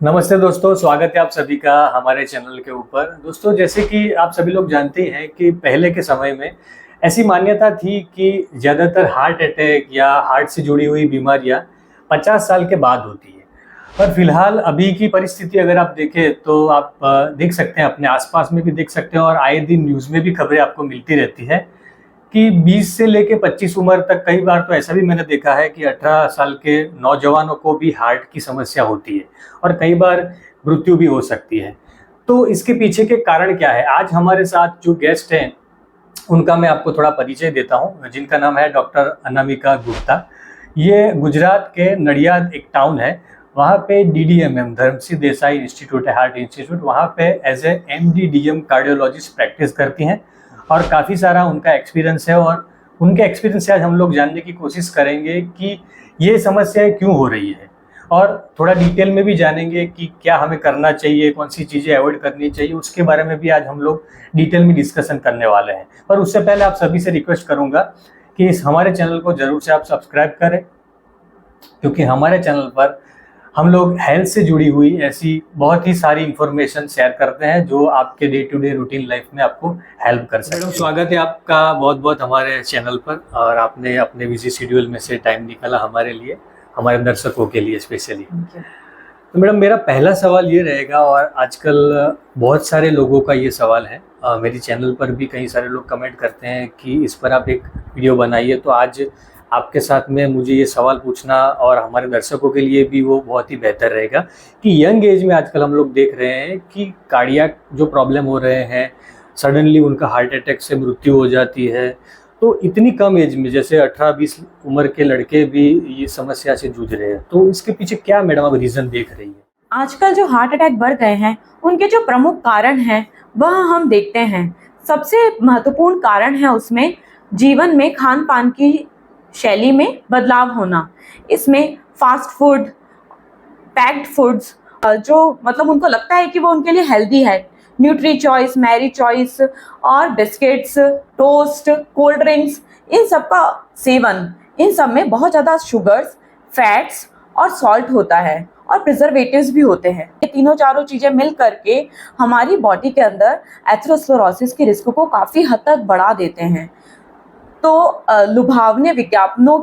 नमस्ते दोस्तों, स्वागत है आप सभी का हमारे चैनल के ऊपर। दोस्तों, जैसे कि आप सभी लोग जानते हैं कि पहले के समय में ऐसी मान्यता थी कि ज़्यादातर हार्ट अटैक या हार्ट से जुड़ी हुई बीमारियां 50 साल के बाद होती है। पर फिलहाल अभी की परिस्थिति अगर आप देखें तो आप देख सकते हैं, अपने आसपास में भी देख सकते हैं और आए दिन न्यूज़ में भी खबरें आपको मिलती रहती है कि 20 से लेके 25 उम्र तक, कई बार तो ऐसा भी मैंने देखा है कि 18 साल के नौजवानों को भी हार्ट की समस्या होती है और कई बार मृत्यु भी हो सकती है। तो इसके पीछे के कारण क्या है? आज हमारे साथ जो गेस्ट हैं उनका मैं आपको थोड़ा परिचय देता हूँ, जिनका नाम है डॉक्टर अनामिका गुप्ता। ये गुजरात के नडियाद एक टाउन है, वहाँ पे DDMM धर्मसी देसाई इंस्टीट्यूट है, हार्ट इंस्टीट्यूट, वहाँ पे as a MD-DM cardiologist practice करती हैं और काफ़ी सारा उनका एक्सपीरियंस है। और उनके एक्सपीरियंस से आज हम लोग जानने की कोशिश करेंगे कि ये समस्याएं क्यों हो रही है और थोड़ा डिटेल में भी जानेंगे कि क्या हमें करना चाहिए, कौन सी चीज़ें अवॉइड करनी चाहिए, उसके बारे में भी आज हम लोग डिटेल में डिस्कशन करने वाले हैं। पर उससे पहले आप सभी से रिक्वेस्ट करूंगा कि इस हमारे चैनल को ज़रूर से आप सब्सक्राइब करें, क्योंकि हमारे चैनल पर हम लोग हेल्थ से जुड़ी हुई ऐसी बहुत ही सारी इंफॉर्मेशन शेयर करते हैं जो आपके day to day routine life में आपको हेल्प कर सकते हैं। स्वागत है आपका बहुत बहुत हमारे चैनल पर, और आपने अपने बिजी शेड्यूल में से टाइम निकाला हमारे लिए, हमारे दर्शकों के लिए स्पेशली। तो मैडम, मेरा पहला सवाल ये रहेगा, और आजकल बहुत सारे लोगों का ये सवाल है, मेरी चैनल पर भी कई सारे लोग कमेंट करते हैं कि इस पर आप एक वीडियो बनाइए। तो आज आपके साथ में मुझे ये सवाल पूछना और हमारे दर्शकों के लिए भी वो बहुत ही बेहतर रहेगा कि यंग एज में आजकल हम लोग देख रहे हैं कि कार्डियक जो प्रॉब्लम हो रहे हैं, सडनली उनका हार्ट अटैक से मृत्यु हो जाती है। तो इतनी कम एज में, जैसे 18-20 उम्र के लड़के भी ये समस्या से जूझ रहे हैं, तो इसके पीछे क्या मैडम आप रीज़न देख रही है? आजकल जो हार्ट अटैक बढ़ गए हैं, उनके जो प्रमुख कारण हैं वह हम देखते हैं। सबसे महत्वपूर्ण कारण है उसमें जीवन में खान पान की शैली में बदलाव होना। इसमें फास्ट फूड, पैक्ड फूड्स, जो मतलब उनको लगता है कि वो उनके लिए हेल्दी है, न्यूट्री चॉइस, मैरी चॉइस और बिस्किट्स, टोस्ट, कोल्ड ड्रिंक्स, इन सब का सेवन, इन सब में बहुत ज़्यादा शुगर्स, फैट्स और सॉल्ट होता है और प्रिजर्वेटिव्स भी होते हैं। ये तीनों चारों चीज़ें मिल करके हमारी बॉडी के अंदर एथेरोस्क्लेरोसिस के रिस्क को काफ़ी हद तक बढ़ा देते हैं। तो लुभावने विज्ञापनों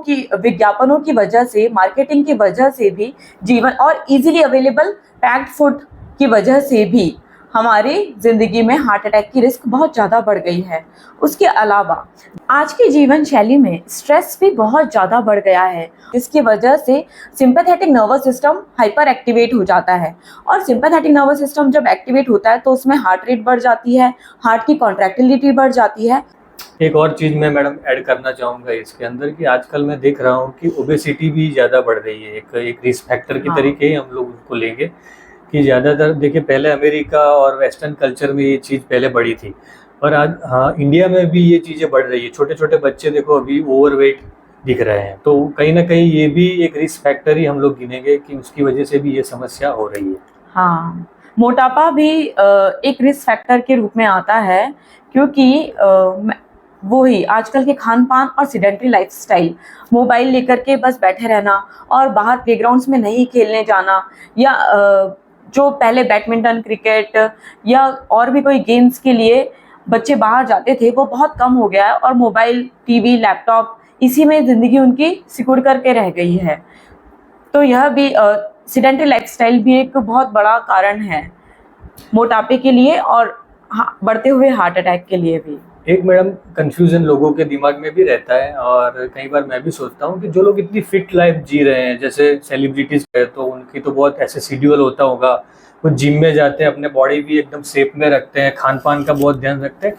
की वजह से, मार्केटिंग की वजह से भी, जीवन और इजीली अवेलेबल पैक्ड फूड की वजह से भी हमारी ज़िंदगी में हार्ट अटैक की रिस्क बहुत ज़्यादा बढ़ गई है। उसके अलावा आज की जीवन शैली में स्ट्रेस भी बहुत ज़्यादा बढ़ गया है, जिसकी वजह से sympathetic nervous system hyper activate हो जाता है। और सिंपैथेटिक नर्वस सिस्टम जब एक्टिवेट होता है तो उसमें हार्ट रेट बढ़ जाती है, हार्ट की कॉन्ट्रैक्टिलिटी बढ़ जाती है। एक और चीज़ मैं मैडम ऐड करना चाहूँगा इसके अंदर कि आजकल मैं देख रहा हूँ कि ओबेसिटी भी ज़्यादा बढ़ रही है। एक रिस्क फैक्टर की तरीके ही हम लोग उसको लेंगे कि ज़्यादातर देखिए, पहले अमेरिका और वेस्टर्न कल्चर में ये चीज़ पहले बढ़ी थी, और आज हाँ इंडिया में भी ये चीज़ें बढ़ रही है। छोटे छोटे बच्चे देखो अभी ओवरवेट दिख रहे हैं, तो कहीं ना कहीं ये भी एक रिस्क फैक्टर ही हम लोग गिनेंगे कि उसकी वजह से भी ये समस्या हो रही है। हाँ, मोटापा भी एक रिस्क फैक्टर के रूप में आता है, क्योंकि वो ही आजकल के खान पान और सीडेंटरी लाइफस्टाइल, मोबाइल लेकर के बस बैठे रहना और बाहर प्लेग्राउंड्स में नहीं खेलने जाना, या जो पहले बैडमिंटन, क्रिकेट या और भी कोई गेम्स के लिए बच्चे बाहर जाते थे, वो बहुत कम हो गया है और मोबाइल, टीवी, लैपटॉप, इसी में ज़िंदगी उनकी सिकुड़ करके रह गई है। तो यह भी सीडेंटरी लाइफस्टाइल भी एक बहुत बड़ा कारण है मोटापे के लिए और बढ़ते हुए हार्ट अटैक के लिए भी। एक मैडम कंफ्यूजन लोगों के दिमाग में भी रहता है, और कई बार मैं भी सोचता हूँ कि जो लोग इतनी फिट लाइफ जी रहे हैं, जैसे सेलिब्रिटीज है, तो उनकी तो बहुत ऐसे शेड्यूल होता होगा, वो जिम में जाते हैं, अपने बॉडी भी एकदम शेप में रखते हैं, खान पान का बहुत ध्यान रखते हैं।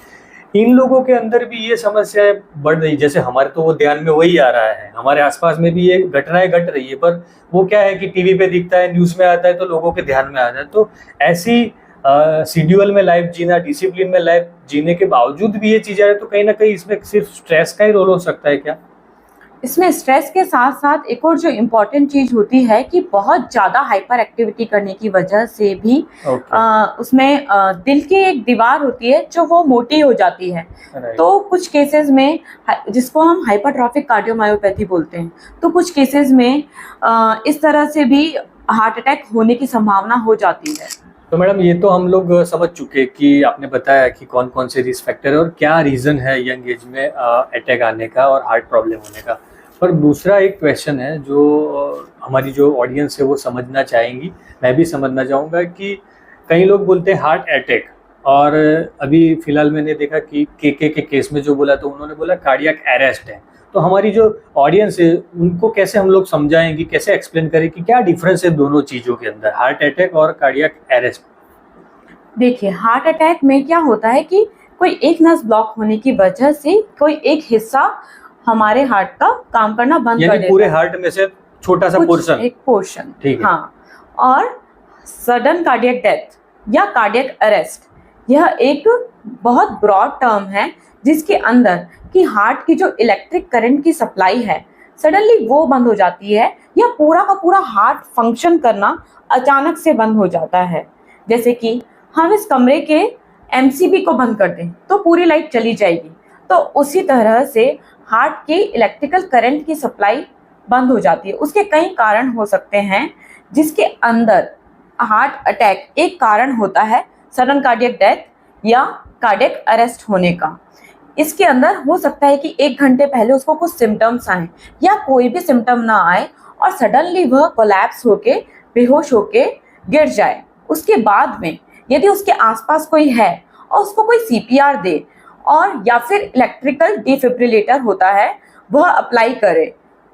इन लोगों के अंदर भी ये समस्या बढ़ रही, जैसे हमारे तो वो ध्यान में वही आ रहा है, हमारे आसपास में भी ये घटनाएं घट रही है, पर वो क्या है कि टीवी पे दिखता है, न्यूज़ में आता है, तो लोगों के ध्यान में आता है। तो ऐसी शेड्यूल में लाइफ जीना, डिसिप्लिन में लाइफ जीने के बावजूद भी ये चीज़ें है, तो कहीं ना कहीं इसमें सिर्फ स्ट्रेस का ही रोल हो सकता है क्या? इसमें स्ट्रेस के साथ साथ एक और जो इम्पोर्टेंट चीज होती है कि बहुत ज्यादा हाइपर एक्टिविटी करने की वजह से भी उसमें दिल की एक दीवार होती है जो वो मोटी हो जाती है। तो कुछ केसेस में, जिसको हम हाइपरट्रॉफिक कार्डियोमायोपैथी बोलते हैं, तो कुछ केसेस में इस तरह से भी हार्ट अटैक होने की संभावना हो जाती है। तो मैडम, ये तो हम लोग समझ चुके कि आपने बताया कि कौन कौन से रिस्क फैक्टर है और क्या रीज़न है यंग एज में अटैक आने का और हार्ट प्रॉब्लम होने का। पर दूसरा एक क्वेश्चन है जो हमारी जो ऑडियंस है वो समझना चाहेंगी, मैं भी समझना चाहूँगा कि कई लोग बोलते हैं हार्ट अटैक, और अभी फ़िलहाल मैंने देखा कि के केस में जो बोला तो उन्होंने बोला कार्डियक अरेस्ट है। तो हमारी जो ऑडियंस है उनको कैसे हम लोग समझाएंगे, कैसे एक्सप्लेन करें कि क्या डिफरेंस है दोनों चीज़ों के अंदर, हार्ट अटैक और कार्डियक अरेस्ट? देखिए, हार्ट अटैक में क्या होता है कि कोई एक नस ब्लॉक होने की वजह से कोई एक हिस्सा हमारे हार्ट का काम करना बंद कर देता है, पूरे हार्ट में से छोटा सा पोर्शन, एक पोर्शन, ठीक है। हाँ। और सडन कार्डियक डेथ या कार्डियक अरेस्ट, यह एक बहुत ब्रॉड टर्म है जिसके अंदर कि हार्ट की जो इलेक्ट्रिक करंट की सप्लाई है सडनली वो बंद हो जाती है, या पूरा का पूरा हार्ट फंक्शन करना अचानक से बंद हो जाता है। जैसे कि हम इस कमरे के एमसीबी को बंद कर दें तो पूरी लाइट चली जाएगी, तो उसी तरह से हार्ट की इलेक्ट्रिकल करंट की सप्लाई बंद हो जाती है। उसके कई कारण हो सकते हैं, जिसके अंदर हार्ट अटैक एक कारण होता है सडन कार्डियक डेथ या कार्डियक अरेस्ट होने का। इसके अंदर हो सकता है कि 1 घंटे पहले उसको कुछ सिम्टम्स आए या कोई भी सिम्टम ना आए और सडनली वह कोलैप्स होके, बेहोश होके गिर जाए। उसके बाद में यदि उसके आसपास कोई है और उसको कोई सीपीआर दे और या फिर इलेक्ट्रिकल डिफिब्रिलेटर होता है वह अप्लाई करे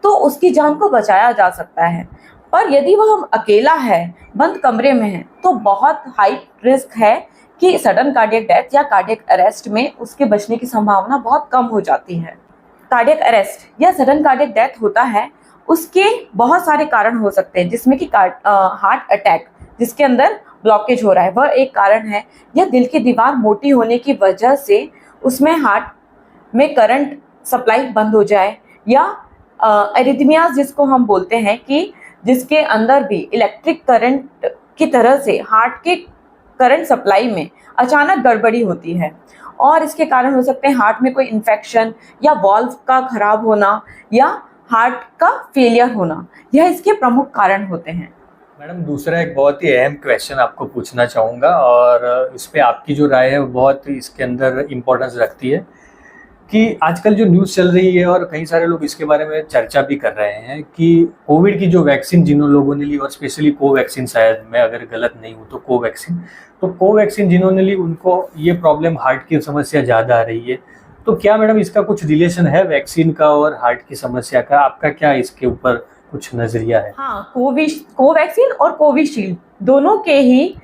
तो उसकी जान को बचाया जा सकता है। पर यदि वह अकेला है, बंद कमरे में है, तो बहुत हाई रिस्क है कि सडन कार्डियक डेथ या कार्डियक अरेस्ट में उसके बचने की संभावना बहुत कम हो जाती है। कार्डियक अरेस्ट या सडन कार्डियक डेथ होता है, उसके बहुत सारे कारण हो सकते हैं, जिसमें कि हार्ट अटैक जिसके अंदर ब्लॉकेज हो रहा है वह एक कारण है, या दिल की दीवार मोटी होने की वजह से उसमें हार्ट में करंट सप्लाई बंद हो जाए, या एरिथमियाज जिसको हम बोलते हैं कि जिसके अंदर भी इलेक्ट्रिक करंट की तरह से हार्ट के करंट सप्लाई में अचानक गड़बड़ी होती है, और इसके कारण हो सकते हैं हार्ट में कोई इन्फेक्शन या वॉल्व का खराब होना या हार्ट का फेलियर होना। यह इसके प्रमुख कारण होते हैं। मैडम, दूसरा एक बहुत ही अहम क्वेश्चन आपको पूछना चाहूँगा, और इस पे आपकी जो राय है वो बहुत इसके अंदर इम्पोर्टेंस रखती है कि आजकल जो न्यूज़ चल रही है और कई सारे लोग इसके बारे में चर्चा भी कर रहे हैं कि कोविड की जो वैक्सीन जिन लोगों ने ली, और स्पेशली कोवैक्सीन, शायद मैं अगर गलत नहीं हूँ तो कोवैक्सीन जिन्होंने ली उनको ये प्रॉब्लम, हार्ट की समस्या ज़्यादा आ रही है। तो क्या मैडम इसका कुछ रिलेशन है वैक्सीन का और हार्ट की समस्या का? आपका क्या इसके ऊपर कुछ नजरिया है? हाँ, कोवैक्सीन और कोविशील्ड दोनों के ही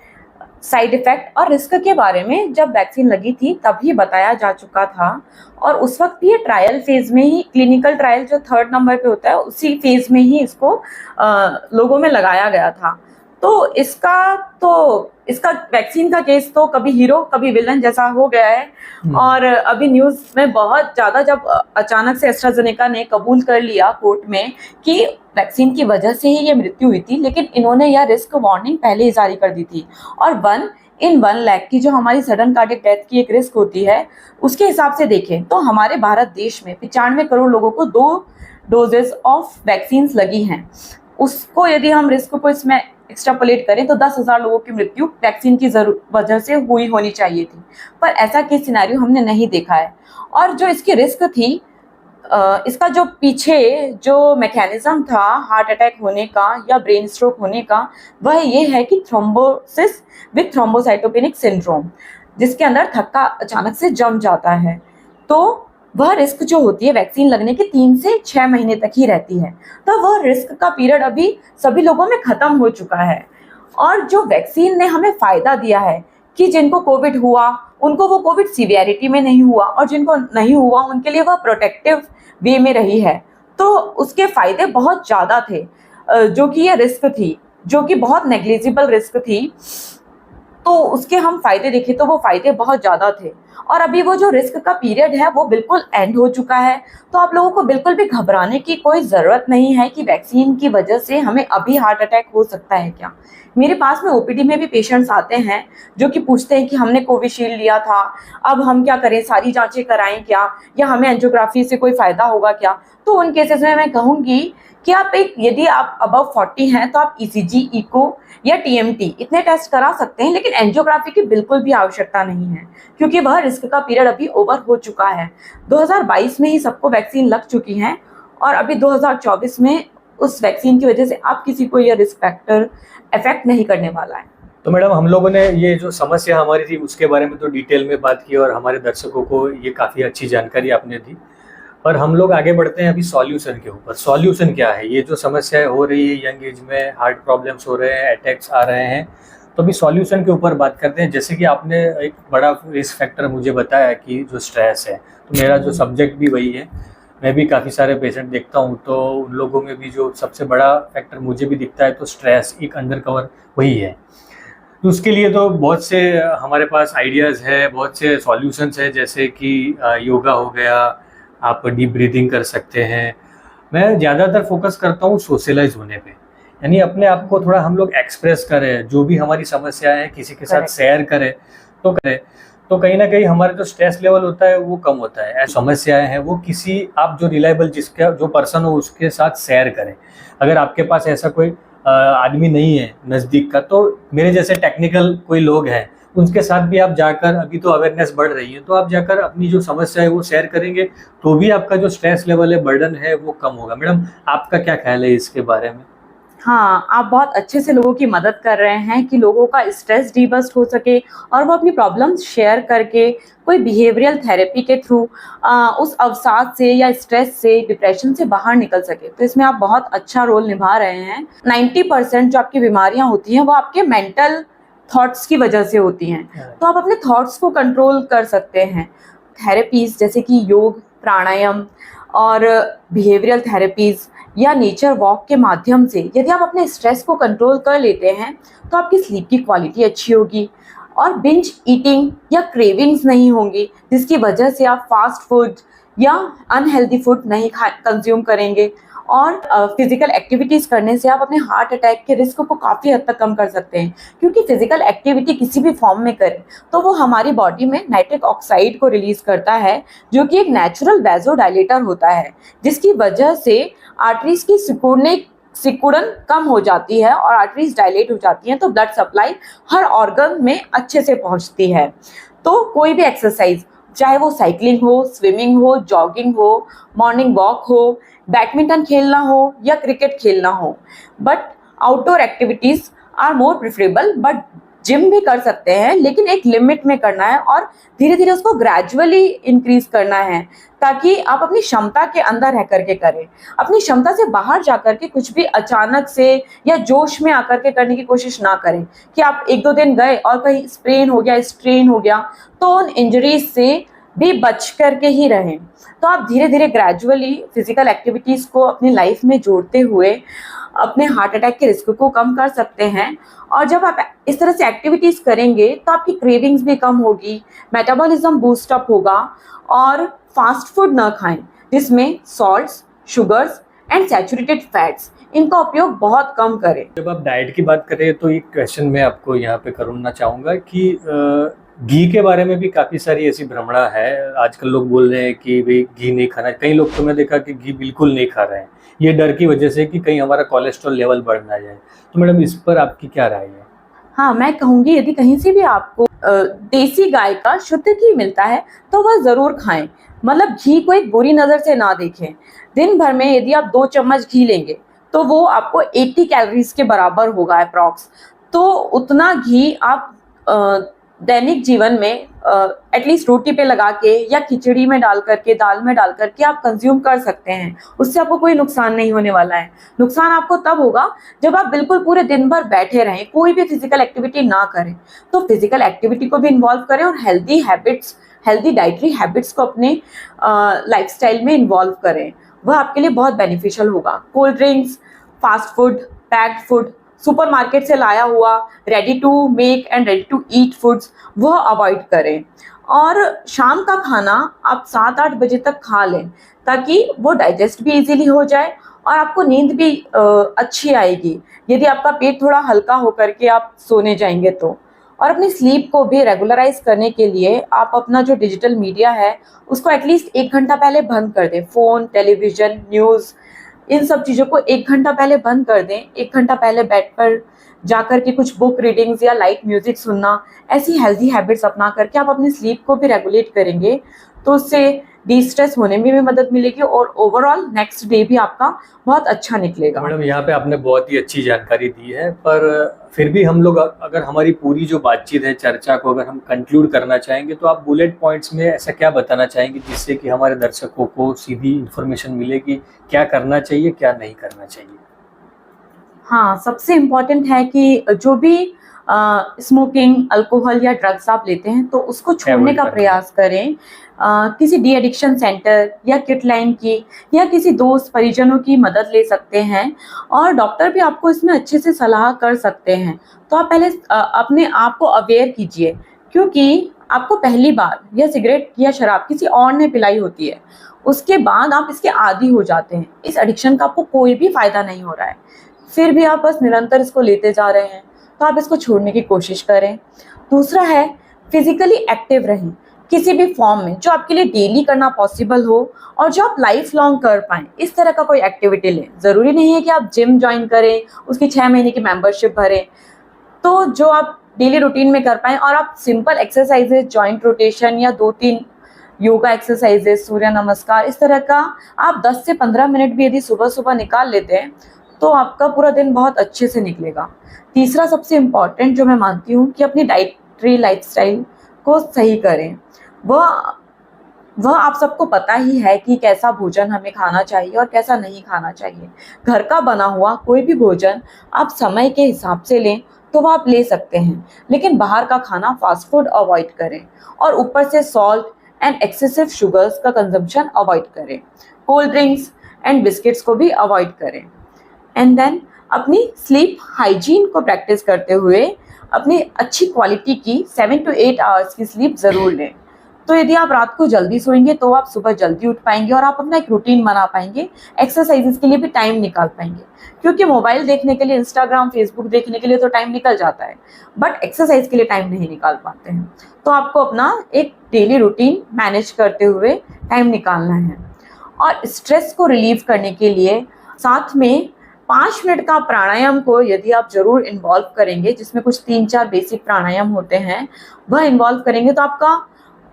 साइड इफेक्ट और रिस्क के बारे में जब वैक्सीन लगी थी तभी बताया जा चुका था, और उस वक्त ये ट्रायल फेज में ही, क्लिनिकल ट्रायल जो 3rd नंबर पे होता है उसी फेज में ही इसको लोगों में लगाया गया था। तो इसका वैक्सीन का केस तो कभी हीरो कभी विलन जैसा हो गया है, और अभी न्यूज़ में बहुत ज़्यादा, जब अचानक से एस्ट्राजेनेका ने कबूल कर लिया कोर्ट में कि वैक्सीन की वजह से ही ये मृत्यु हुई थी, लेकिन इन्होंने यह रिस्क वार्निंग पहले ही जारी कर दी थी। और 1 in 1 लाख की जो हमारी सडन कार्डियक डेथ की एक रिस्क होती है, उसके हिसाब से देखें तो हमारे भारत देश में 95 करोड़ लोगों को 2 डोजेस ऑफ वैक्सीन लगी हैं। उसको यदि हम रिस्क को इसमें एक्सट्रापोलेट करें तो 10,000 लोगों की मृत्यु वैक्सीन की वजह से हुई होनी चाहिए थी, पर ऐसा केस सिनेरियो हमने नहीं देखा है। और जो इसकी रिस्क थी, इसका जो पीछे जो मैकेनिज्म था हार्ट अटैक होने का या ब्रेन स्ट्रोक होने का, वह ये है कि थ्रोम्बोसिस विथ थ्रोम्बोसाइटोपेनिक सिंड्रोम, जिसके अंदर थक्का अचानक से जम जाता है। तो वह रिस्क जो होती है वैक्सीन लगने के 3 से 6 महीने तक ही रहती है। तो वह रिस्क का पीरियड अभी सभी लोगों में खत्म हो चुका है, और जो वैक्सीन ने हमें फायदा दिया है कि जिनको कोविड हुआ उनको वो कोविड सीवियरिटी में नहीं हुआ, और जिनको नहीं हुआ उनके लिए वह प्रोटेक्टिव वे में रही है। तो उसके फायदे बहुत ज़्यादा थे, जो कि ये रिस्क थी, जो कि बहुत नेग्लिजिबल रिस्क थी। तो उसके हम फायदे देखें तो वो फायदे बहुत ज़्यादा थे। और अभी वो जो रिस्क का पीरियड है वो बिल्कुल एंड हो चुका है। तो आप लोगों को बिल्कुल भी घबराने की कोई ज़रूरत नहीं है कि वैक्सीन की वजह से हमें अभी हार्ट अटैक हो सकता है क्या। मेरे पास में ओपीडी में भी पेशेंट्स आते हैं जो कि पूछते हैं कि हमने कोविशील्ड लिया था, अब हम क्या करें, सारी जांचें कराएं क्या, या हमें एंजियोग्राफी से कोई फ़ायदा होगा क्या। तो उन केसेस में मैं कहूँगी कि यदि आप अबव 40 हैं तो आप ईसीजी, इको या टीएमटी इतने टेस्ट करा सकते हैं, लेकिन एंजियोग्राफी की बिल्कुल भी आवश्यकता नहीं है क्योंकि वह रिस्क का पीरियड अभी ओवर हो चुका है। 2022 में ही सबको वैक्सीन लग चुकी है और अभी 2024 में उस वैक्सीन की वजह से आप किसी को यह रिस्क फैक्टर इफेक्ट नहीं करने वाला है। तो मैडम, हम लोगों ने ये जो समस्या हमारी थी उसके बारे में तो डिटेल में बात की और हमारे दर्शकों को ये काफ़ी अच्छी जानकारी आपने दी। पर हम लोग आगे बढ़ते हैं अभी सॉल्यूशन के ऊपर। सॉल्यूशन क्या है? ये जो समस्याएं हो रही है, यंग एज में हार्ट प्रॉब्लम्स हो रहे हैं, अटैक्स आ रहे हैं, तो अभी सॉल्यूशन के ऊपर बात करते हैं। जैसे कि आपने एक बड़ा रिस्क फैक्टर मुझे बताया कि जो स्ट्रेस है, तो मेरा जो सब्जेक्ट भी वही है। मैं भी काफ़ी सारे पेशेंट देखता हूँ, तो उन लोगों में भी जो सबसे बड़ा फैक्टर मुझे भी दिखता है तो स्ट्रेस एक अंडर कवर वही है। तो उसके लिए तो बहुत से हमारे पास आइडियाज़ है, बहुत से सॉल्यूशंस है, जैसे कि योगा हो गया, आप डीप ब्रीदिंग कर सकते हैं। मैं ज़्यादातर फोकस करता हूँ सोशलाइज होने पे, यानी अपने आप को थोड़ा हम लोग एक्सप्रेस करें, जो भी हमारी समस्याएं हैं किसी के साथ शेयर करें तो कहीं ना कहीं हमारा जो स्ट्रेस लेवल होता है वो कम होता है। समस्याएं हैं वो किसी आप जो रिलायबल जिसका जो पर्सन हो उसके साथ शेयर करें। अगर आपके पास ऐसा कोई आदमी नहीं है नज़दीक का, तो मेरे जैसे टेक्निकल कोई लोग हैं उनके साथ भी आप जाकर, अभी तो अवेयरनेस बढ़ रही है, तो आप जाकर अपनी जो समस्या है वो शेयर करेंगे तो भी आपका जो स्ट्रेस लेवल है, बर्डन है, वो कम होगा। मैडम, आपका क्या ख्याल है इसके बारे में? हाँ, आप बहुत अच्छे से लोगों की मदद कर रहे हैं कि लोगों का स्ट्रेस डीबस्ट हो सके और वो अपनी प्रॉब्लम्स शेयर करके कोई बिहेवियरल थेरेपी के थ्रू उस अवसाद से या स्ट्रेस से, डिप्रेशन से बाहर निकल सके। तो इसमें आप बहुत अच्छा रोल निभा रहे हैं। 90% जो आपकी बीमारियां होती हैं वो आपके मेंटल थॉट्स की वजह से होती हैं, तो आप अपने थॉट्स को कंट्रोल कर सकते हैं। थेरेपीज जैसे कि योग, प्राणायाम और बिहेवियरल थेरेपीज या नेचर वॉक के माध्यम से यदि आप अपने स्ट्रेस को कंट्रोल कर लेते हैं तो आपकी स्लीप की क्वालिटी अच्छी होगी और बिंज ईटिंग या क्रेविंग्स नहीं होंगी, जिसकी वजह से आप फास्ट फूड या अनहेल्दी फूड नहीं कंज्यूम करेंगे। और फिजिकल एक्टिविटीज़ करने से आप अपने हार्ट अटैक के रिस्क को काफ़ी हद तक कम कर सकते हैं, क्योंकि फिजिकल एक्टिविटी किसी भी फॉर्म में करें तो वो हमारी बॉडी में नाइट्रिक ऑक्साइड को रिलीज करता है, जो कि एक नेचुरल वैसोडाइलेटर होता है, जिसकी वजह से आर्टरीज की सिकुड़न कम हो जाती है और आर्टरीज डायलेट हो जाती हैं, तो ब्लड सप्लाई हर ऑर्गन में अच्छे से पहुंचती है। तो कोई भी एक्सरसाइज, चाहे वो साइकिलिंग हो, स्विमिंग हो, जॉगिंग हो, मॉर्निंग वॉक हो, बैडमिंटन खेलना हो या क्रिकेट खेलना हो, but outdoor activities are more preferable. But gym भी कर सकते हैं, लेकिन एक लिमिट में करना है और धीरे धीरे उसको ग्रेजुअली इंक्रीज करना है, ताकि आप अपनी क्षमता के अंदर रह करके करें। अपनी क्षमता से बाहर जाकर के कुछ भी अचानक से या जोश में आकर के करने की कोशिश ना करें कि आप 1-2 दिन गए और कहीं स्प्रेन हो गया, स्ट्रेन हो गया, तो उन इंजरीज से भी बच करके ही रहें। तो आप धीरे धीरे ग्रेजुअली फिजिकल एक्टिविटीज़ को अपनी लाइफ में जोड़ते हुए अपने हार्ट अटैक के रिस्क को कम कर सकते हैं। और जब आप इस तरह से एक्टिविटीज़ करेंगे तो आपकी क्रेविंग्स भी कम होगी, मेटाबॉलिज्म बूस्ट अप होगा और फास्ट फूड ना खाएं जिसमें salts, sugars and saturated fats, इनका उपयोग बहुत कम करें। जब आप डाइट की बात करें तो एक क्वेश्चन मैं आपको यहाँ पे करना चाहूँगा कि घी के बारे में भी काफ़ी सारी ऐसी भ्रमणा है। आजकल लोग बोल रहे हैं कि भाई घी नहीं खाना। कई लोग तो मैं देखा कि घी बिल्कुल नहीं खा रहे हैं, ये डर की वजह से कि कहीं हमारा कोलेस्ट्रॉल लेवल बढ़ ना जाए। तो मैडम, इस पर आपकी क्या राय है? हाँ, मैं कहूँगी यदि कहीं से भी आपको देसी गाय का शुद्ध घी मिलता है तो वह ज़रूर खाएं। मतलब घी को एक बुरी नज़र से ना देखें। दिन भर में यदि आप 2 चम्मच घी लेंगे तो वो आपको 80 कैलोरीज के बराबर होगा अप्रॉक्स। तो उतना घी आप दैनिक जीवन में एटलीस्ट रोटी पे लगा के या खिचड़ी में डाल करके, दाल में डाल करके आप कंज्यूम कर सकते हैं। उससे आपको कोई नुकसान नहीं होने वाला है। नुकसान आपको तब होगा जब आप बिल्कुल पूरे दिन भर बैठे रहें, कोई भी फिजिकल एक्टिविटी ना करें। तो फिजिकल एक्टिविटी को भी इन्वॉल्व करें और हेल्दी डाइटरी हैबिट्स को अपने लाइफस्टाइल में इन्वॉल्व करें, वह आपके लिए बहुत बेनिफिशियल होगा। Cold drinks, fast food, packed food supermarket से लाया हुआ ready to make and ready to eat foods वह अवॉइड करें। और शाम का खाना आप 7-8 बजे तक खा लें ताकि वो डाइजेस्ट भी इजीली हो जाए और आपको नींद भी अच्छी आएगी यदि आपका पेट थोड़ा हल्का होकर के आप सोने जाएंगे तो। और अपनी स्लीप को भी रेगुलराइज करने के लिए आप अपना जो डिजिटल मीडिया है उसको एटलीस्ट 1 घंटा पहले बंद कर दें। फ़ोन, टेलीविज़न, न्यूज़, इन सब चीज़ों को 1 घंटा पहले बंद कर दें। 1 घंटा पहले बेड पर जाकर के कुछ बुक रीडिंग्स या लाइट म्यूजिक सुनना, ऐसी हेल्दी हैबिट्स अपना करके आप अपनी स्लीप को भी रेगुलेट करेंगे तो उससे डिस्ट्रेस होने में भी मदद मिलेगी और ओवरऑल नेक्स्ट डे भी आपका बहुत अच्छा निकलेगा। मैडम, यहाँ पे आपने बहुत ही अच्छी जानकारी दी है, पर फिर भी हम लोग अगर हमारी पूरी जो बातचीत है, चर्चा को अगर हम कंक्लूड करना चाहेंगे तो आप बुलेट पॉइंट्स में ऐसा क्या बताना चाहेंगे जिससे कि हमारे दर्शकों को सीधी इन्फॉर्मेशन मिले कि क्या करना चाहिए, क्या नहीं करना चाहिए? हाँ, सबसे इम्पॉर्टेंट है कि जो भी स्मोकिंग, अल्कोहल या ड्रग्स आप लेते हैं तो उसको छोड़ने का प्रयास करें। किसी डी एडिक्शन सेंटर या किटलाइन की या किसी दोस्त परिजनों की मदद ले सकते हैं और डॉक्टर भी आपको इसमें अच्छे से सलाह कर सकते हैं। तो आप पहले अपने आप को अवेयर कीजिए क्योंकि आपको पहली बार या सिगरेट या शराब किसी और ने पिलाई होती है, उसके बाद आप इसके आदी हो जाते हैं। इस एडिक्शन का आपको कोई भी फ़ायदा नहीं हो रहा है, फिर भी आप बस निरंतर इसको लेते जा रहे हैं, तो आप इसको छोड़ने की कोशिश करें। दूसरा है फिजिकली एक्टिव रहें किसी भी फॉर्म में जो आपके लिए डेली करना पॉसिबल हो और जो आप लाइफ लॉन्ग कर पाएँ। इस तरह का कोई एक्टिविटी लें। ज़रूरी नहीं है कि आप जिम ज्वाइन करें, उसकी 6 महीने की मेंबरशिप भरें, तो जो आप डेली रूटीन में कर पाएँ और आप सिंपल एक्सरसाइजेज, जॉइंट रोटेशन या 2-3 योगा एक्सरसाइजेज, सूर्य नमस्कार, इस तरह का आप 10 से 15 मिनट भी यदि सुबह सुबह निकाल लेते हैं तो आपका पूरा दिन बहुत अच्छे से निकलेगा। तीसरा सबसे इम्पॉर्टेंट जो मैं मानती हूँ कि अपनी डाइटरी लाइफस्टाइल को सही करें। वह आप सबको पता ही है कि कैसा भोजन हमें खाना चाहिए और कैसा नहीं खाना चाहिए। घर का बना हुआ कोई भी भोजन आप समय के हिसाब से लें तो वह आप ले सकते हैं, लेकिन बाहर का खाना फास्ट फूड अवॉइड करें और ऊपर से सॉल्ट एंड एक्सेसिव शुगर्स का कंजम्पशन अवॉइड करें। कोल्ड ड्रिंक्स एंड बिस्किट्स को भी अवॉइड करें। एंड देन अपनी स्लीप हाइजीन को प्रैक्टिस करते हुए अपनी अच्छी क्वालिटी की 7 to 8 आवर्स की स्लीप ज़रूर लें। तो यदि आप रात को जल्दी सोएंगे तो आप सुबह जल्दी उठ पाएंगे और आप अपना एक रूटीन बना पाएंगे, एक्सरसाइजेस के लिए भी टाइम निकाल पाएंगे। क्योंकि मोबाइल देखने के लिए, इंस्टाग्राम, फेसबुक देखने के लिए तो टाइम निकल जाता है, बट एक्सरसाइज के लिए टाइम नहीं निकाल पाते हैं। तो आपको अपना एक डेली रूटीन मैनेज करते हुए टाइम निकालना है। और स्ट्रेस को रिलीव करने के लिए साथ में 5 मिनट का प्राणायाम को यदि आप जरूर इन्वॉल्व करेंगे, जिसमें कुछ 3-4 बेसिक प्राणायाम होते हैं, वह इन्वॉल्व करेंगे तो आपका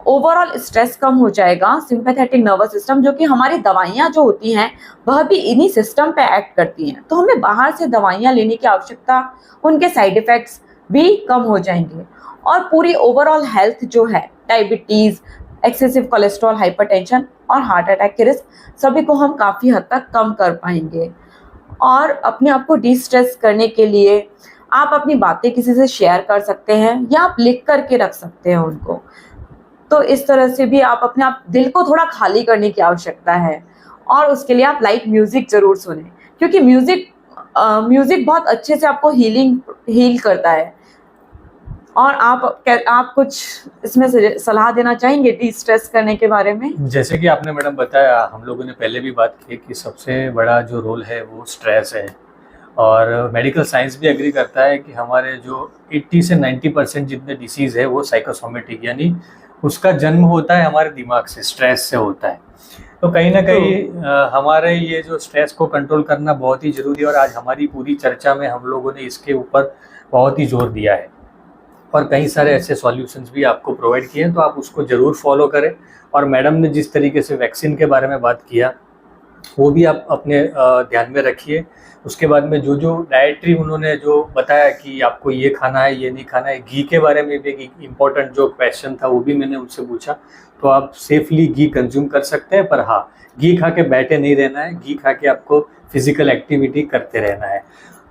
ओवरऑल स्ट्रेस कम हो जाएगा। सिंपैथेटिक नर्वस सिस्टम, जो कि हमारी दवाइयाँ जो होती हैं वह भी इन्हीं सिस्टम पे एक्ट करती हैं, तो हमें बाहर से दवाइयाँ लेने की आवश्यकता, उनके साइड इफ़ेक्ट्स भी कम हो जाएंगे। और पूरी ओवरऑल हेल्थ जो है, डायबिटीज़, एक्सेसिव कोलेस्ट्रॉल, हाइपरटेंशन और हार्ट अटैक के रिस्क सभी को हम काफ़ी हद तक कम कर पाएंगे। और अपने आप को डिस्ट्रेस करने के लिए आप अपनी बातें किसी से शेयर कर सकते हैं या आप लिख करके रख सकते हैं उनको। तो इस तरह से भी आप अपने आप दिल को थोड़ा खाली करने की आवश्यकता है। और उसके लिए आप लाइट म्यूज़िक ज़रूर सुनें, क्योंकि म्यूज़िक बहुत अच्छे से आपको हील करता है। और आप कुछ इसमें सलाह देना चाहेंगे डिस्ट्रेस करने के बारे में? जैसे कि आपने मैडम बताया, हम लोगों ने पहले भी बात की कि सबसे बड़ा जो रोल है वो स्ट्रेस है, और मेडिकल साइंस भी एग्री करता है कि हमारे जो 80 से 90% जितने डिसीज़ है वो साइकोसोमेटिक, यानी उसका जन्म होता है हमारे दिमाग से, स्ट्रेस से होता है। तो कहीं ना कहीं हमारे ये जो स्ट्रेस को कंट्रोल करना बहुत ही ज़रूरी है, और आज हमारी पूरी चर्चा में हम लोगों ने इसके ऊपर बहुत ही जोर दिया है और कई सारे ऐसे सॉल्यूशंस भी आपको प्रोवाइड किए हैं, तो आप उसको ज़रूर फॉलो करें। और मैडम ने जिस तरीके से वैक्सीन के बारे में बात किया वो भी आप अपने ध्यान में रखिए। उसके बाद में जो जो डाइटरी उन्होंने जो बताया कि आपको ये खाना है, ये नहीं खाना है, घी के बारे में भी एक इम्पॉर्टेंट जो क्वेश्चन था वो भी मैंने उनसे पूछा। तो आप सेफली घी कंज्यूम कर सकते हैं, पर हाँ, घी खा के बैठे नहीं रहना है, घी खा के आपको फिजिकल एक्टिविटी करते रहना है।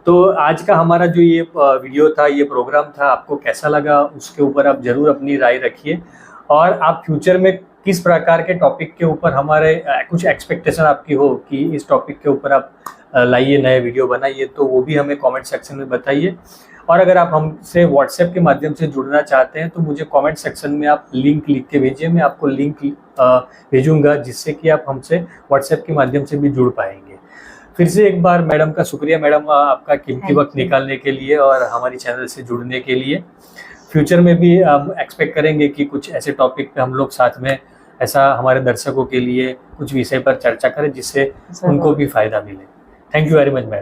तो आज का हमारा जो ये वीडियो था, ये प्रोग्राम था, आपको कैसा लगा उसके ऊपर आप ज़रूर अपनी राय रखिए। और आप फ्यूचर में किस प्रकार के टॉपिक के ऊपर हमारे कुछ एक्सपेक्टेशन आपकी हो कि इस टॉपिक के ऊपर आप लाइए, नए वीडियो बनाइए, तो वो भी हमें कमेंट सेक्शन में बताइए। और अगर आप हमसे व्हाट्सएप के माध्यम से जुड़ना चाहते हैं तो मुझे कमेंट सेक्शन में आप लिंक लिख के भेजिए, मैं आपको लिंक भेजूंगा, जिससे कि आप हमसे व्हाट्सएप के माध्यम से भी जुड़ पाएंगे। फिर से एक बार मैडम का शुक्रिया मैडम, आपका कीमती वक्त निकालने के लिए और हमारी चैनल से जुड़ने के लिए। फ्यूचर में भी हम एक्सपेक्ट करेंगे कि कुछ ऐसे टॉपिक पे हम लोग साथ में ऐसा हमारे दर्शकों के लिए कुछ विषय पर चर्चा करें, जिससे उनको भी फायदा मिले। Thank you very much madam.